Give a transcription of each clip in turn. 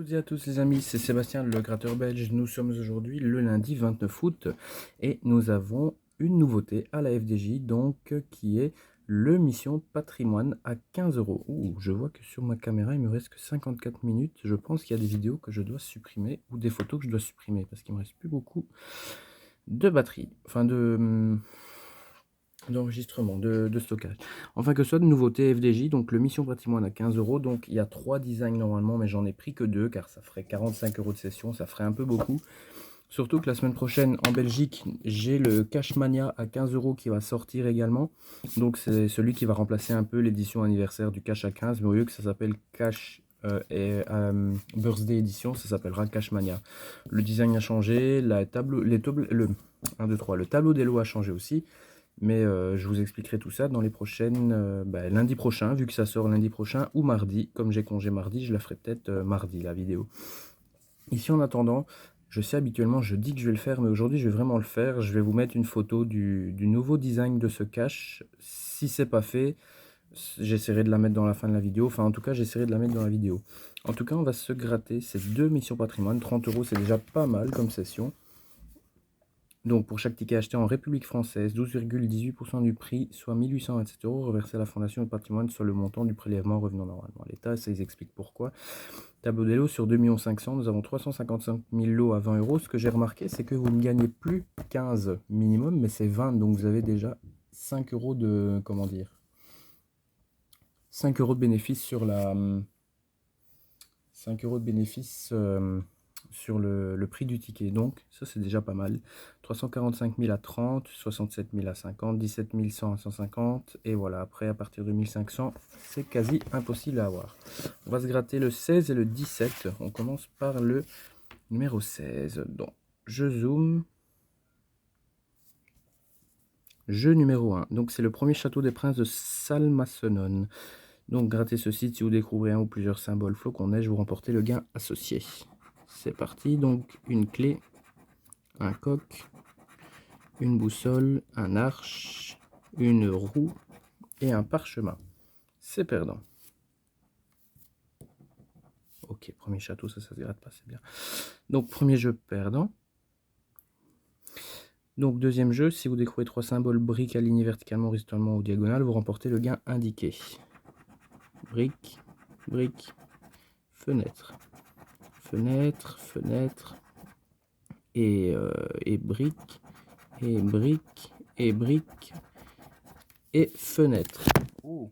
toutes et à tous les amis, c'est Sébastien le gratteur belge. Nous sommes aujourd'hui le lundi 29 août et nous avons une nouveauté à la FDJ donc qui est le Mission Patrimoine à 15 €. Ouh, je vois que sur ma caméra il me reste que 54 minutes. Je pense qu'il y a des vidéos que je dois supprimer ou des photos que je dois supprimer parce qu'il me reste plus beaucoup de batterie, enfin d'enregistrement, de stockage. Enfin que ce soit de nouveauté FDJ, donc le Mission Patrimoine à 15 €. Donc il y a 3 designs normalement, mais j'en ai pris que 2 car ça ferait 45 € de session, ça ferait un peu beaucoup. Surtout que la semaine prochaine en Belgique, j'ai le Cashmania à 15 € qui va sortir également. Donc c'est celui qui va remplacer un peu l'édition anniversaire du Cash à 15, mais au lieu que ça s'appelle Cash Birthday Edition, ça s'appellera Cashmania. Le design a changé, le tableau des lots a changé aussi. Mais je vous expliquerai tout ça dans les prochaines, lundi prochain, vu que ça sort lundi prochain, ou mardi. Comme j'ai congé mardi, je la ferai peut-être mardi, la vidéo. Ici, en attendant, je sais habituellement, je dis que je vais le faire, mais aujourd'hui, je vais vraiment le faire. Je vais vous mettre une photo du nouveau design de ce cache. Si c'est pas fait, j'essaierai de la mettre dans la fin de la vidéo. Enfin, en tout cas, j'essaierai de la mettre dans la vidéo. En tout cas, on va se gratter ces deux missions patrimoine. 30 €, c'est déjà pas mal comme session. Donc pour chaque ticket acheté en République française, 12,18% du prix, soit 1827 € reversés à la Fondation du patrimoine sur le montant du prélèvement revenant normalement à l'État. Ça, ils expliquent pourquoi. Tableau des lots sur 2 500 000, nous avons 355 000 lots à 20 €. Ce que j'ai remarqué, c'est que vous ne gagnez plus 15 minimum, mais c'est 20. Donc vous avez déjà 5 € de, comment dire, 5 € de bénéfice sur la... 5 € de bénéfice sur le prix du ticket, donc ça c'est déjà pas mal. 345 000 à 30, 67 000 à 50, 17 100 à 150, et voilà, après à partir de 1500 c'est quasi impossible à avoir. On va se gratter le 16 et le 17. On commence par le numéro 16. Donc je zoome. Jeu numéro 1, donc c'est le premier château des princes de Salmasonon. Donc grattez ce site si vous découvrez un ou plusieurs symboles flocons neige, vous remportez le gain associé. C'est parti, donc une clé, un coq, une boussole, un arche, une roue et un parchemin. C'est perdant. Ok, premier château, ça se gratte pas, c'est bien. Donc premier jeu perdant. Donc deuxième jeu, si vous découvrez 3 symboles briques alignés verticalement, horizontalement ou diagonale, vous remportez le gain indiqué. Brique, brique, fenêtre, fenêtre, fenêtre, et brique, et brique, et brique, et fenêtre. Oh.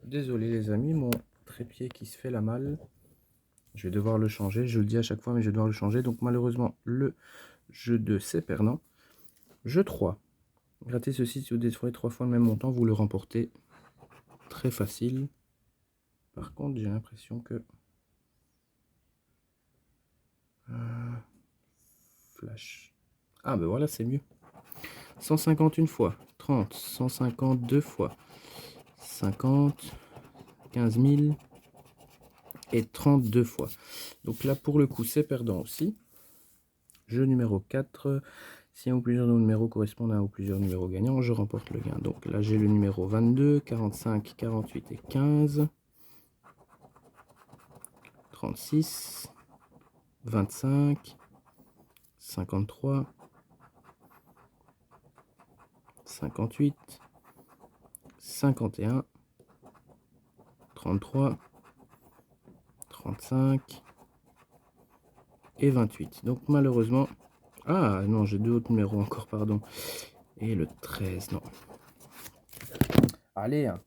Désolé les amis, mon trépied qui se fait la malle. Je vais devoir le changer, je le dis à chaque fois, mais je vais devoir le changer. Donc malheureusement, le jeu 2, c'est perdant. Jeu 3. Grattez ceci si vous détruisez 3 fois le même montant, vous le remportez. Très facile. Par contre, j'ai l'impression que... flash. Ah ben voilà, c'est mieux. 151 fois, 30, 152 fois, 50, 15 000 et 32 fois. Donc là, pour le coup, c'est perdant aussi. Jeu numéro 4. Si un ou plusieurs numéros correspondent à un ou plusieurs numéros gagnants, je remporte le gain. Donc là, j'ai le numéro 22, 45, 48 et 15. 36, 25, 53, 58, 51, 33, 35 et 28. Donc malheureusement... Ah non, j'ai deux autres numéros encore, pardon. Et le 13, non. Allez, hein.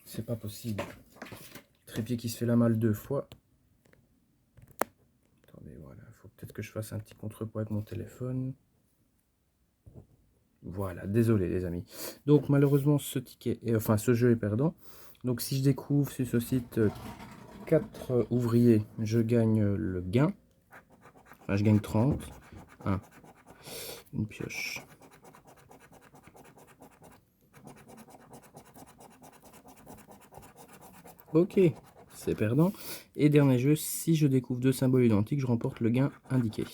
C'est pas possible. Trépied qui se fait la malle 2 fois. Attendez, voilà. Il faut peut-être que je fasse un petit contrepoids avec mon téléphone. Voilà, désolé les amis. Donc malheureusement, ce jeu est perdant. Donc si je découvre sur ce site 4 ouvriers, je gagne le gain. Enfin, je gagne 30. 1. Une pioche. Ok, c'est perdant. Et dernier jeu, si je découvre 2 symboles identiques, je remporte le gain indiqué.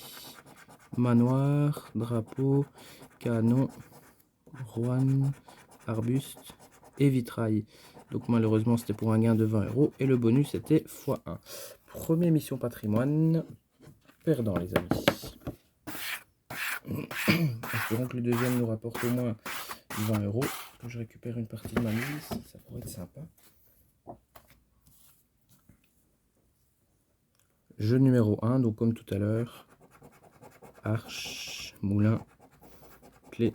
Manoir, drapeau, canon, Rouen, arbuste et vitrail. Donc malheureusement c'était pour un gain de 20 € et le bonus était x1. Premier mission patrimoine, perdant les amis. Espérons que le deuxième nous rapporte au moins 20 €, que je récupère une partie de ma mise, ça pourrait être sympa. Jeu numéro 1, donc comme tout à l'heure, arche, moulin, clé,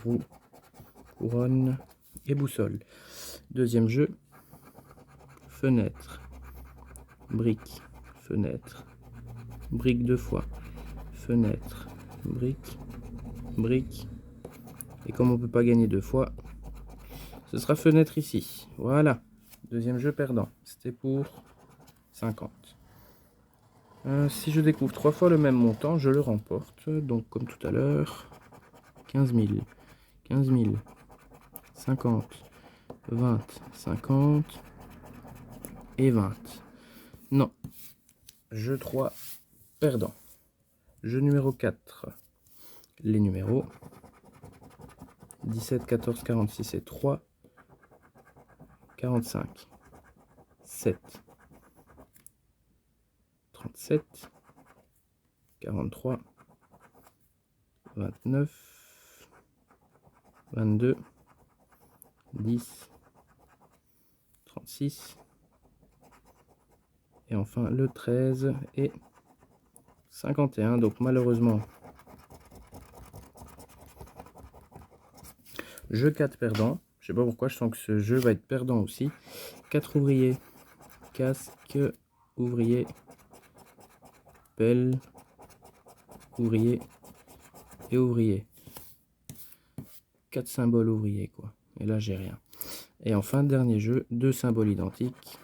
roue, couronne et boussole. Deuxième jeu, fenêtre, brique, fenêtre, brique 2 fois, fenêtre, brique, brique. Et comme on peut pas gagner 2 fois, ce sera fenêtre ici. Voilà, deuxième jeu perdant, c'était pour 50. Si je découvre 3 fois le même montant, je le remporte. Donc comme tout à l'heure, 15 000, 15 000, 50, 20, 50 et 20. Non, jeu 3 perdant. Jeu numéro 4, les numéros 17, 14, 46 et 3, 45, 7, 37, 43, 29, 22, 10, 36 et enfin le 13 et 51. Donc malheureusement, jeu 4 perdant. Je sais pas pourquoi, je sens que ce jeu va être perdant aussi. 4 ouvriers, casque, ouvrier, pelle, ouvrier et ouvrier. 4 symboles ouvriers quoi. Et là j'ai rien. Et enfin dernier jeu, 2 symboles identiques.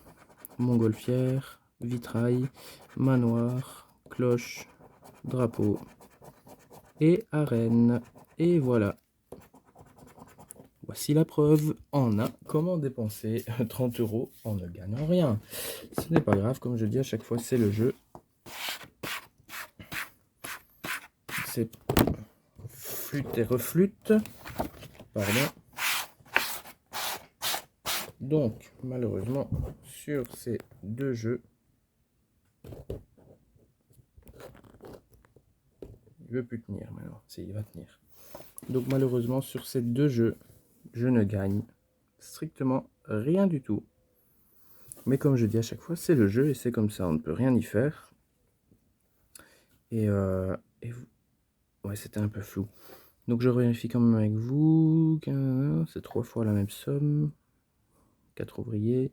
Montgolfière, vitrail, manoir, cloche, drapeau et arène. Et voilà. Voici la preuve en a comment dépenser 30 € en ne gagnant rien. Ce n'est pas grave, comme je dis à chaque fois, c'est le jeu. C'est flûte et reflûte. Pardon. Donc, malheureusement, sur ces deux jeux, il ne veut plus tenir maintenant. Si, il va tenir. Donc, malheureusement, sur ces deux jeux, je ne gagne strictement rien du tout. Mais comme je dis à chaque fois, c'est le jeu et c'est comme ça, on ne peut rien y faire. Et ouais, c'était un peu flou. Donc je vérifie quand même avec vous. C'est 3 fois la même somme. 4 ouvriers.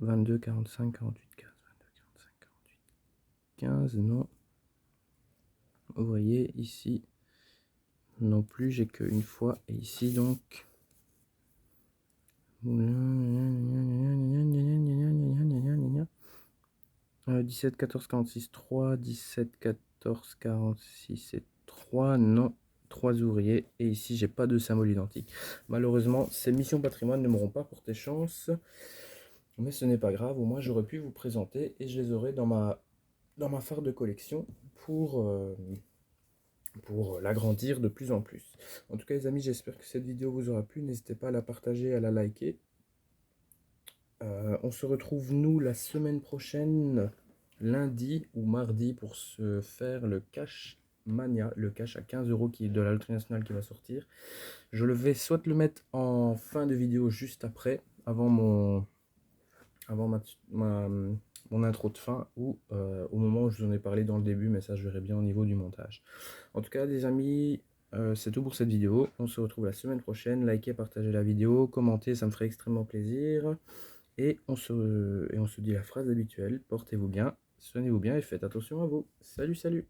22, 45, 48, 15. 22, 45, 48, 15. Non. Ouvrier, ici. Non plus, j'ai qu'une fois. Et ici donc. 17, 14, 46, 3. 17, 14, 46 et 3. Non. 3 ouvriers. Et ici, j'ai pas de symbole identique. Malheureusement, ces missions patrimoine ne m'auront pas porté chance. Mais ce n'est pas grave. Au moins, j'aurais pu vous présenter. Et je les aurai dans ma phare de collection pour l'agrandir de plus en plus. En tout cas, les amis, j'espère que cette vidéo vous aura plu. N'hésitez pas à la partager, à la liker. On se retrouve, nous, la semaine prochaine, lundi ou mardi, pour se faire le cash mania, le cash à 15 € qui est de la loterie nationale qui va sortir. Je le vais soit le mettre en fin de vidéo juste après, avant mon intro de fin, ou au moment où je vous en ai parlé dans le début, mais ça je verrai bien au niveau du montage. En tout cas, les amis, c'est tout pour cette vidéo. On se retrouve la semaine prochaine. Likez, partagez la vidéo, commentez, ça me ferait extrêmement plaisir. Et on se dit la phrase habituelle, portez-vous bien, soignez-vous bien et faites attention à vous. Salut, salut!